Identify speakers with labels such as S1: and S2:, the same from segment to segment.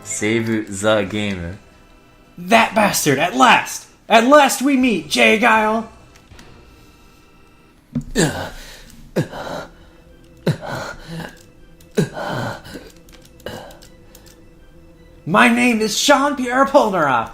S1: Save the game.
S2: That bastard, at last! At last we meet, Jay Guile! My name is Jean-Pierre Polnareff.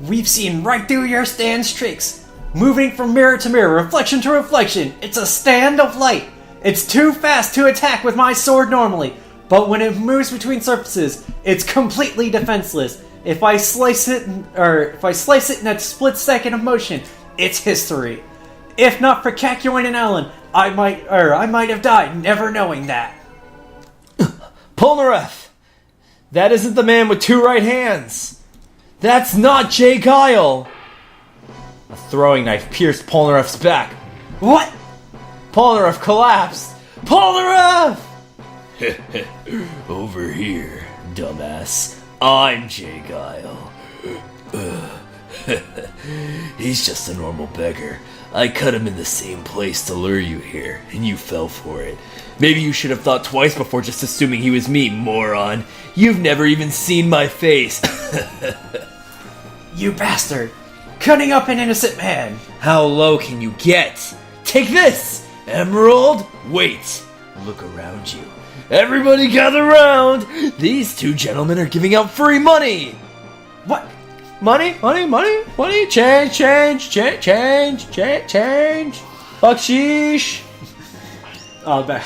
S2: We've seen right through your stand's tricks. Moving from mirror to mirror, reflection to reflection, it's a stand of light. It's too fast to attack with my sword normally, but when it moves between surfaces, it's completely defenseless. If I slice it in a split second of motion, it's history. If not for Kakyoin and Alan, I might have died never knowing that.
S3: Polnareff! That isn't the man with two right hands! That's not Jay Guile! A throwing knife pierced Polnareff's back.
S2: What?
S3: Polnareff collapsed! Polnareff!
S4: Over here, dumbass. I'm Jay Guile. He's just a normal beggar. I cut him in the same place to lure you here, and you fell for it. Maybe you should have thought twice before just assuming he was me, moron. You've never even seen my face.
S2: You bastard! Cutting up an innocent man!
S3: How low can you get? Take this!
S4: Emerald? Wait. Look around you. Everybody gather round! These two gentlemen are giving out free money!
S2: What?
S3: Money? Change! Baksheesh!
S2: Oh, back.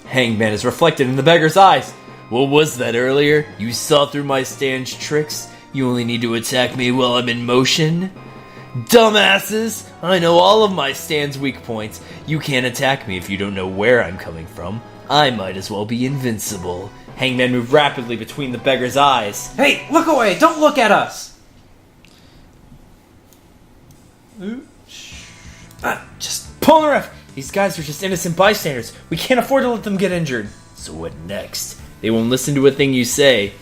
S3: Hangman is reflected in the beggar's eyes.
S4: What was that earlier? You saw through my stand's tricks? You only need to attack me while I'm in motion? Dumbasses! I know all of my stand's weak points. You can't attack me if you don't know where I'm coming from. I might as well be invincible.
S3: Hangman moved rapidly between the beggar's eyes.
S2: Hey, look away! Don't look at us!
S3: Just Polnareff! These guys are just innocent bystanders. We can't afford to let them get injured.
S4: So what next?
S3: They won't listen to a thing you say.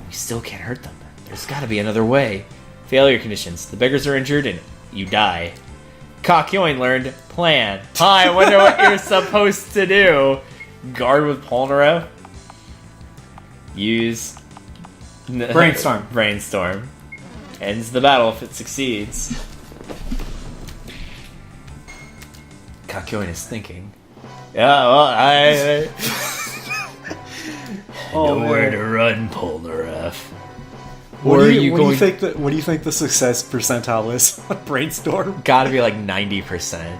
S3: We still can't hurt them. There's gotta be another way. Failure conditions. The beggars are injured and you die. Kakyoin learned plan. I wonder what you're supposed to do. Guard with Polnareff. Use
S2: Brainstorm.
S3: Brainstorm. Ends the battle if it succeeds. Kakyoin is thinking. Yeah, well, I
S4: know where to run, Polnareff.
S2: What do you think the success percentile is on Brainstorm?
S3: Gotta be like 90%.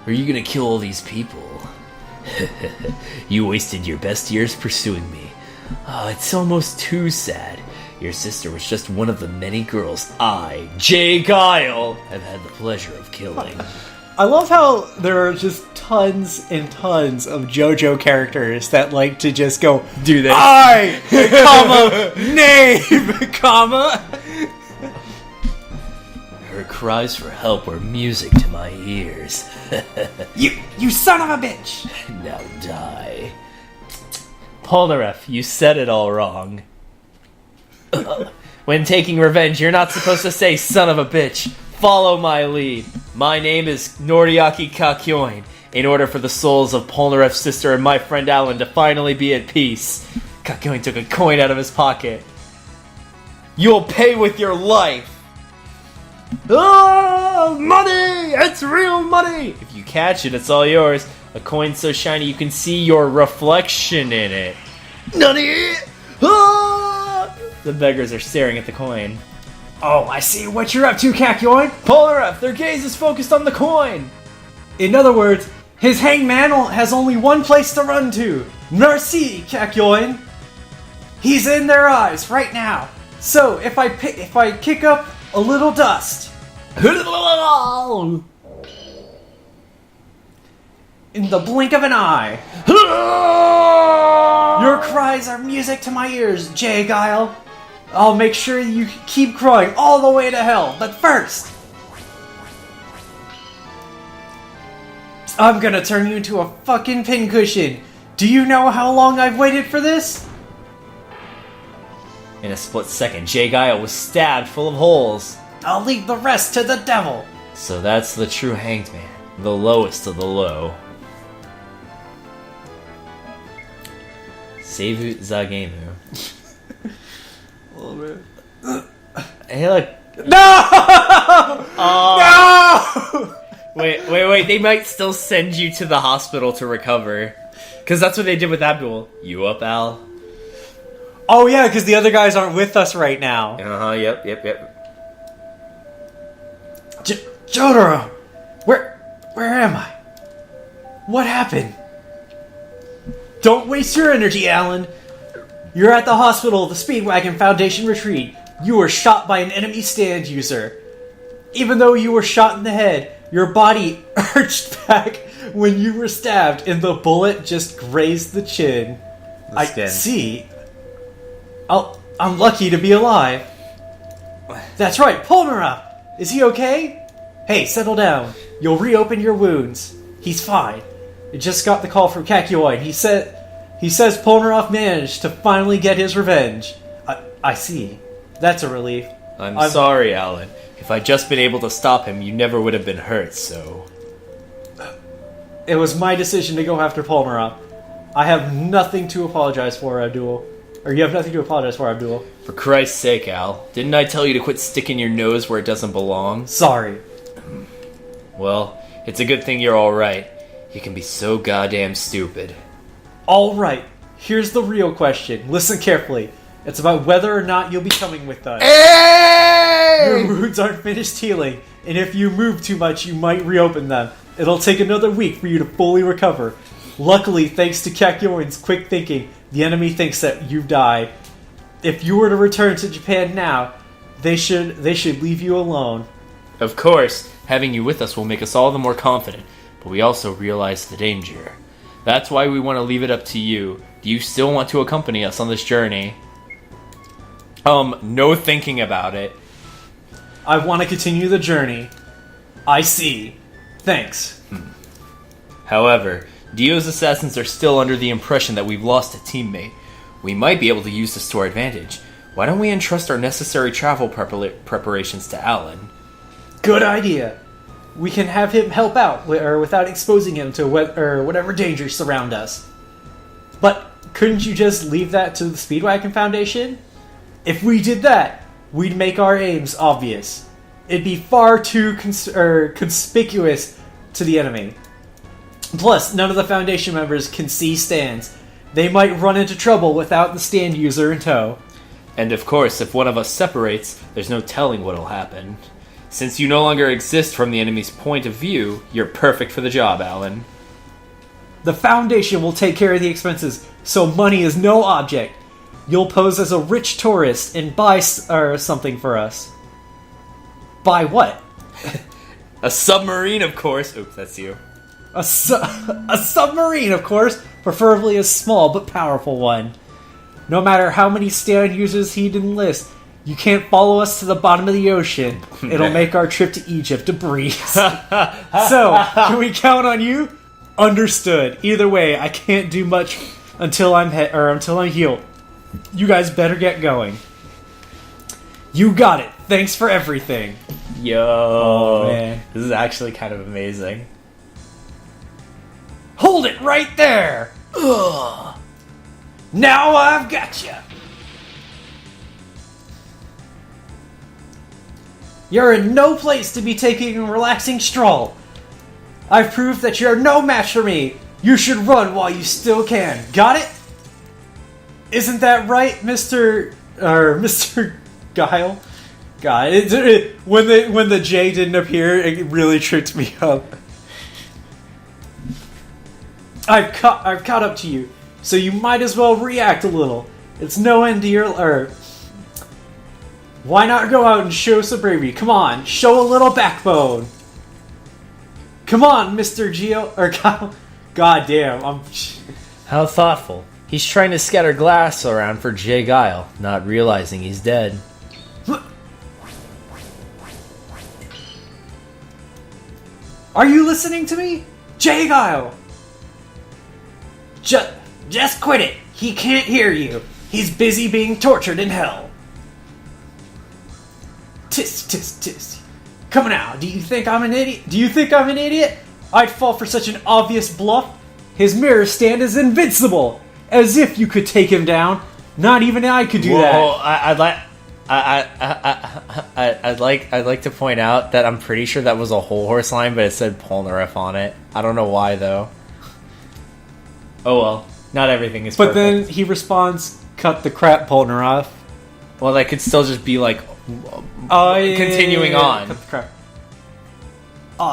S4: Are you gonna kill all these people? You wasted your best years pursuing me. Oh, it's almost too sad. Your sister was just one of the many girls I, Jay Guile, have had the pleasure of killing.
S2: I love how there are just tons and tons of JoJo characters that like to just go,
S3: do this.
S2: I, comma, name, comma.
S4: Her cries for help were music to my ears.
S2: You son of a bitch!
S4: Now die.
S3: Polnareff, you said it all wrong. When taking revenge, you're not supposed to say son of a bitch. Follow my lead. My name is Noriaki Kakyoin. In order for the souls of Polnareff's sister and my friend Alan to finally be at peace. Kakyoin took a coin out of his pocket. You'll pay with your life. Oh, money! It's real money! If you catch it, it's all yours. A coin so shiny you can see your reflection in it.
S4: Nani?
S3: Ah! The beggars are staring at the coin.
S2: Oh, I see what you're up to, Kakyoin.
S3: Polnareff, their gaze is focused on the coin.
S2: In other words, his hangman has only one place to run to. Merci, Kakyoin. He's in their eyes right now. So if I kick up a little dust, in the blink of an eye, your cries are music to my ears, Jay Guile. I'll make sure you keep crying all the way to hell, but first, I'm gonna turn you into a fucking pincushion. Do you know how long I've waited for this?
S3: In a split second, Jay Guile was stabbed full of holes.
S2: I'll leave the rest to the devil.
S3: So that's the true hanged man, the lowest of the low.
S1: Save the game.
S2: Oh man.
S1: Hey, look.
S2: No! No!
S3: Wait. They might still send you to the hospital to recover. Because that's what they did with Abdul. You up, Al?
S2: Oh yeah, because the other guys aren't with us right now.
S1: Yep.
S2: Jotaro! Where am I? What happened? Don't waste your energy, Alan. You're at the hospital, the Speedwagon Foundation retreat. You were shot by an enemy stand user. Even though you were shot in the head, your body arched back when you were stabbed, and the bullet just grazed the chin. I see. I'm lucky to be alive. That's right, Polnareff! Is he okay? Hey, settle down. You'll reopen your wounds. He's fine. I just got the call from Kakyoin. He says Polnareff managed to finally get his revenge. I see. That's a relief.
S3: I'm sorry, Alan. If I'd just been able to stop him, you never would have been hurt, so...
S2: It was my decision to go after Polnareff. I have nothing to apologize for, Abdul. Or you have nothing to apologize for, Abdul.
S3: For Christ's sake, Al. Didn't I tell you to quit sticking your nose where it doesn't belong?
S2: Sorry.
S3: Well, it's a good thing you're alright. You can be so goddamn stupid.
S2: Alright, here's the real question. Listen carefully. It's about whether or not you'll be coming with us.
S3: Hey!
S2: Your wounds aren't finished healing, and if you move too much, you might reopen them. It'll take another week for you to fully recover. Luckily, thanks to Kakyoin's quick thinking, the enemy thinks that you've died. If you were to return to Japan now, they should leave you alone.
S3: Of course, having you with us will make us all the more confident, but we also realize the danger. That's why we want to leave it up to you. Do you still want to accompany us on this journey? No thinking about it.
S2: I want to continue the journey. I see. Thanks.
S3: However, Dio's assassins are still under the impression that we've lost a teammate. We might be able to use this to our advantage. Why don't we entrust our necessary travel preparations to Alan?
S2: Good idea. We can have him help out without exposing him to whatever dangers surround us. But couldn't you just leave that to the Speedwagon Foundation? If we did that, we'd make our aims obvious. It'd be far too conspicuous to the enemy. Plus, none of the Foundation members can see stands. They might run into trouble without the stand user in tow.
S3: And of course, if one of us separates, there's no telling what'll happen. Since you no longer exist from the enemy's point of view, you're perfect for the job, Alan.
S2: The Foundation will take care of the expenses, so money is no object. You'll pose as a rich tourist and buy something for us. Buy what?
S3: A submarine, of course. Oops, that's you.
S2: A submarine, of course, preferably a small but powerful one. No matter how many stand users he'd enlist, you can't follow us to the bottom of the ocean. It'll make our trip to Egypt a breeze. So, can we count on you? Understood. Either way, I can't do much until I'm healed. You guys better get going. You got it. Thanks for everything.
S3: Yo.
S2: Oh, man.
S3: This is actually kind of amazing.
S2: Hold it right there! Ugh. Now I've got you! You're in no place to be taking a relaxing stroll. I've proved that you're no match for me. You should run while you still can. Got it? Isn't that right, Mr. Guile? God, when the J didn't appear, it really tricked me up. I've caught up to you, so you might as well react a little. It's no end to your... Why not go out and show some bravery? Come on, show a little backbone. Come on, Mr. Geo... God damn,
S3: How thoughtful. He's trying to scatter glass around for Jay Guile, not realizing he's dead.
S2: Are you listening to me? Jay Guile! Just quit it. He can't hear you. He's busy being tortured in hell. Tisk, tisk, tisk. Come on now. Do you think I'm an idiot? I'd fall for such an obvious bluff. His mirror stand is invincible. As if you could take him down. Not even I could do that.
S3: I'd like to point out that I'm pretty sure that was a whole horse line, but it said Polnareff on it. I don't know why though. Oh well, not everything is.
S2: But
S3: perfect.
S2: then he responds, "Cut the crap, Polnareff."
S3: Well, that could still just be like continuing on.
S2: Cut the crap.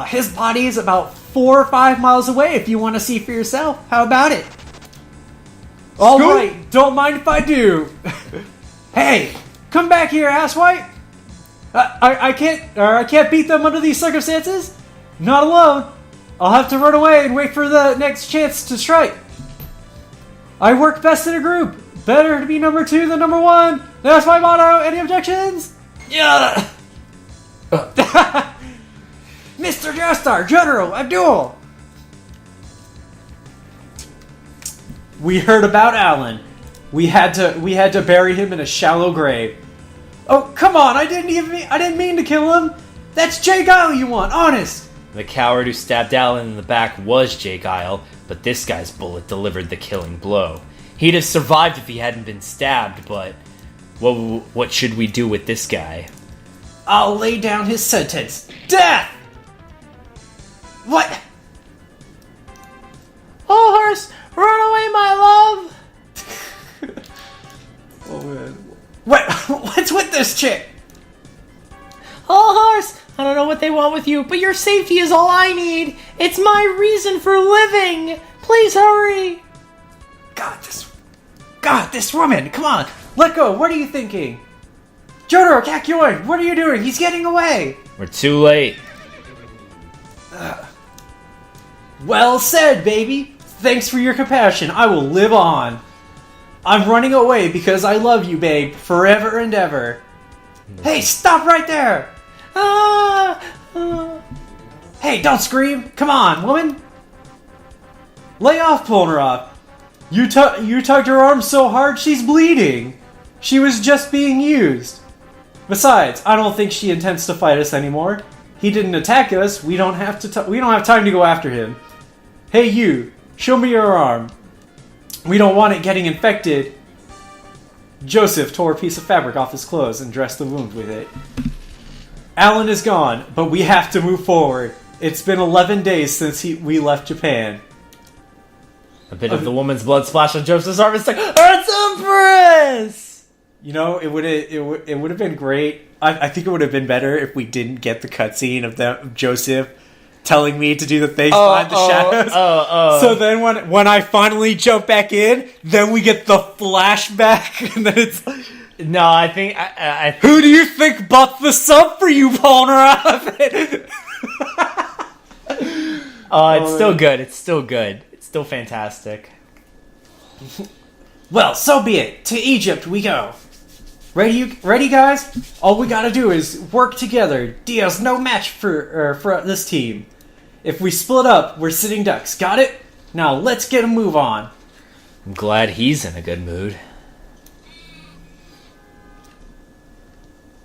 S2: His body is about 4 or 5 miles away. If you want to see for yourself, how about it? All right, don't mind if I do. Hey, come back here, asswipe. I can't beat them under these circumstances. Not alone. I'll have to run away and wait for the next chance to strike. I work best in a group. Better to be number 2 than number 1. That's my motto. Any objections?
S3: Yeah.
S2: Mr. Joestar, Jotaro, Abdul. We heard about Alan. We had to bury him in a shallow grave. Oh, come on! I didn't mean to kill him. That's Jay Guile you want, honest.
S3: The coward who stabbed Alan in the back was Jake Isle, but this guy's bullet delivered the killing blow. He'd have survived if he hadn't been stabbed, but what should we do with this guy?
S2: I'll lay down his sentence. Death! What?
S3: Oh, horse, run away, my love!
S2: Oh, man. What's with this chick?
S3: Oh, horse, I don't know what they want with you, but your safety is all I need. It's my reason for living. Please hurry.
S2: God, this woman. Come on, let go. What are you thinking? Jotaro, Kakyoin, what are you doing? He's getting away.
S3: We're too late.
S2: Well said, baby. Thanks for your compassion. I will live on. I'm running away because I love you, babe, forever and ever. Hey, stop right there! Hey, don't scream! Come on, woman! Lay off, Polnareff. You tugged her arm so hard she's bleeding. She was just being used. Besides, I don't think she intends to fight us anymore. He didn't attack us. We don't have time to go after him. Hey, you! Show me your arm. We don't want it getting infected. Joseph tore a piece of fabric off his clothes and dressed the wound with it. Alan is gone, but we have to move forward. It's been 11 days since we left Japan.
S3: A bit of the woman's blood splashed on Joseph's arm. It's like, it's Empress!
S2: You know, it would have been great. I think it would have been better if we didn't get the cutscene of Joseph telling me to do the things behind the shadows. So then when I finally jump back in, then we get the flashback, and then it's...
S3: No, I think... I
S2: Who do you think bought the sub for you, Polnareff?
S3: it's still good. It's still good. It's still fantastic.
S2: Well, so be it. To Egypt we go. Ready, guys? All we gotta do is work together. Dio's no match for this team. If we split up, we're sitting ducks. Got it? Now let's get a move on.
S3: I'm glad he's in a good mood.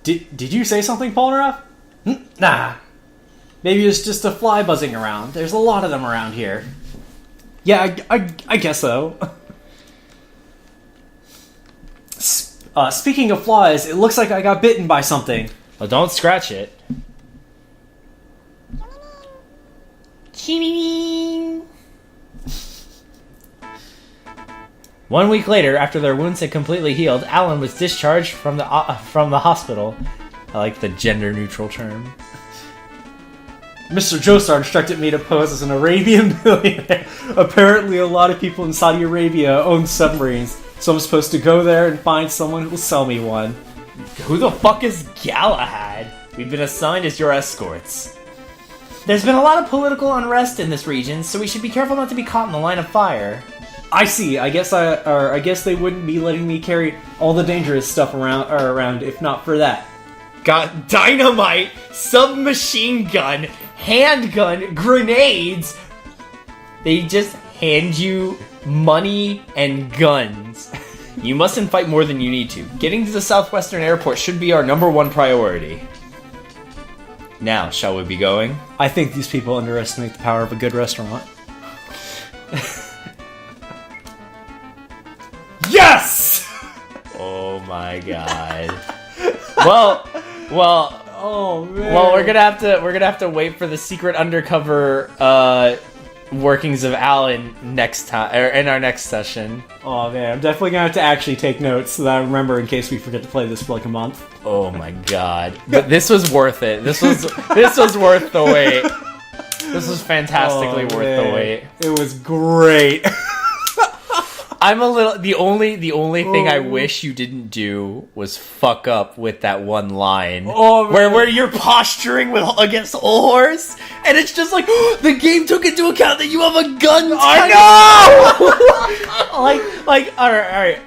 S2: Did you say something, Polnareff? Nah. Maybe it's just a fly buzzing around. There's a lot of them around here. Yeah, I guess so. Speaking of flies, it looks like I got bitten by something.
S3: Well, don't scratch it. One week later, after their wounds had completely healed, Alan was discharged from the hospital. I like the gender-neutral term.
S2: Mr. Joestar instructed me to pose as an Arabian billionaire. Apparently, a lot of people in Saudi Arabia own submarines, so I'm supposed to go there and find someone who will sell me one.
S3: Who the fuck is Galahad? We've been assigned as your escorts. There's been a lot of political unrest in this region, so we should be careful not to be caught in the line of fire.
S2: I see. I guess they wouldn't be letting me carry all the dangerous stuff around if not for that.
S3: Got dynamite, submachine gun, handgun, grenades. They just hand you money and guns. You mustn't fight more than you need to. Getting to the southwestern airport should be our #1 priority. Now, shall we be going?
S2: I think these people underestimate the power of a good restaurant.
S3: my god. Well.
S2: Oh man.
S3: Well, we're gonna have to wait for the secret undercover workings of Alan next time, or in our next session.
S2: Oh man, I'm definitely gonna have to actually take notes so that I remember in case we forget to play this for like a month.
S3: Oh my god! But this was worth it. This was worth the wait. This was fantastically worth the wait.
S2: It was great.
S3: I'm a little. The only thing I wish you didn't do was fuck up with that one line.
S2: Oh, man.
S3: Where you're posturing against Warriorz, and it's just like the game took into account that you have a gun.
S2: I
S3: know. like, all right.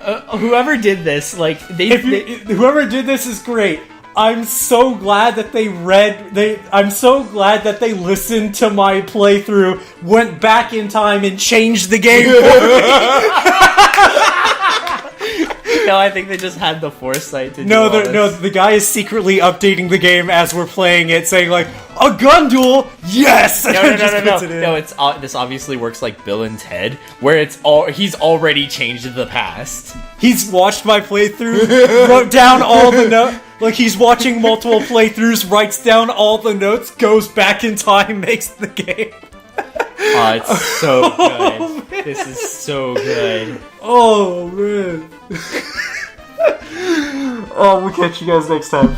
S3: Whoever did this, like,
S2: whoever did this is great. I'm so glad that I'm so glad that they listened to my playthrough, went back in time, and changed the game for me.
S3: No, I think they just had the foresight to do
S2: No,
S3: all this.
S2: the guy is secretly updating the game as we're playing it, saying like, a gun duel, yes!
S3: No.
S2: No,
S3: This obviously works like Bill and Ted, where he's already changed the past.
S2: He's watched my playthrough, wrote down all the notes. Like, he's watching multiple playthroughs, writes down all the notes, goes back in time, makes the game.
S3: Oh, it's so good. This is so good.
S2: Oh, man. Oh, we'll catch you guys next time.